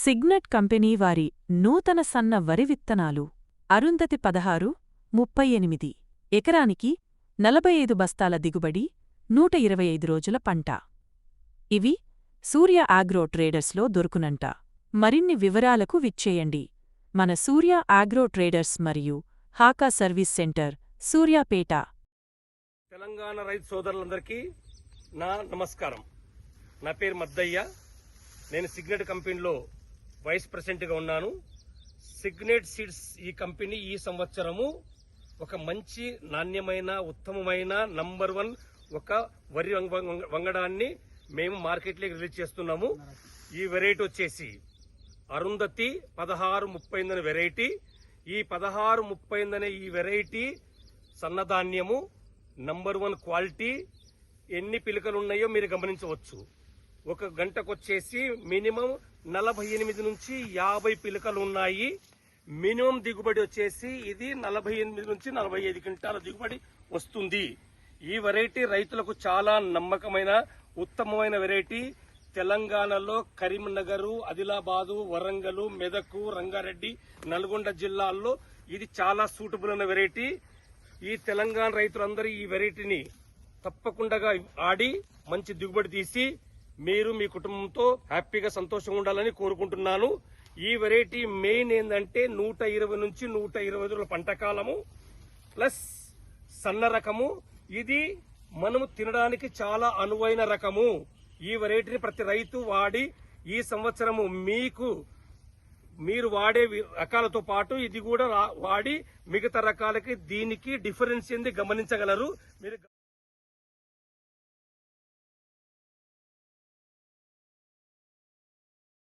Signet company వారి నూతన సన్న వరి విత్తనాలు అరుంధతి 16-38 ఎకరానికి 45 బస్తాల దిగుబడి 125 రోజుల పంట. ఇవి సూర్య ఆగ్రో ట్రేడర్స్లో దొరుకునంట. మరిన్ని వివరాలకు విచ్చేయండి. మన సూర్య ఆగ్రో ట్రేడర్స్ మరియు HACA service centre, Suryapet. Telangana రైతు సోదరులందరికీ నా నమస్కారం. నా పేరు మద్దయ్య. నేను సిగ్నెట్ కంపెనీలో వైస్ ప్రెసిడెంట్గా ఉన్నాను. సిగ్నెట్ సీడ్స్ ఈ కంపెనీ ఈ సంవత్సరము ఒక మంచి నాణ్యమైన ఉత్తమమైన నంబర్ 1 ఒక వరి వంగడాన్ని మేము మార్కెట్లోకి రిలీజ్ చేస్తున్నాము. ఈ వెరైటీ వచ్చేసి అరుంధతి 16-38 అనే వెరైటీ. ఈ 16-38 అనే ఈ వెరైటీ సన్నధాన్యము నంబర్ 1 క్వాలిటీ. ఎన్ని పిలకలు ఉన్నాయో మీరు గమనించవచ్చు. ఒక గంటకొచ్చేసి మినిమం 48 నుంచి 50 పిలకలు ఉన్నాయి. మినిమం దిగుబడి వచ్చేసి ఇది 48 నుంచి 45 క్వింటాల దిగుబడి వస్తుంది. ఈ వెరైటీ రైతులకు చాలా నమ్మకమైన ఉత్తమమైన వెరైటీ. తెలంగాణలో కరీంనగర్, ఆదిలాబాదు, వరంగల్, మెదక్, రంగారెడ్డి, నల్గొండ జిల్లాల్లో ఇది చాలా సూటబుల్ అయిన వెరైటీ. ఈ తెలంగాణ రైతులందరూ ఈ వెరైటీని తప్పకుండా ఆడి మంచి దిగుబడి తీసి మీరు మీ కుటుంబంతో హ్యాపీగా సంతోషంగా ఉండాలని కోరుకుంటున్నాను. ఈ వెరైటీ మెయిన్ ఏంటంటే 120 నుంచి 125 రోజుల పంట కాలము ప్లస్ సన్న రకము. ఇది మనము తినడానికి చాలా అనువైన రకము. ఈ వెరైటీని ప్రతి రైతు వాడి ఈ సంవత్సరము మీరు వాడే రకాలతో పాటు ఇది కూడా వాడి మిగతా రకాలకి దీనికి డిఫరెన్స్ ఏంది గమనించగలరు. మీరు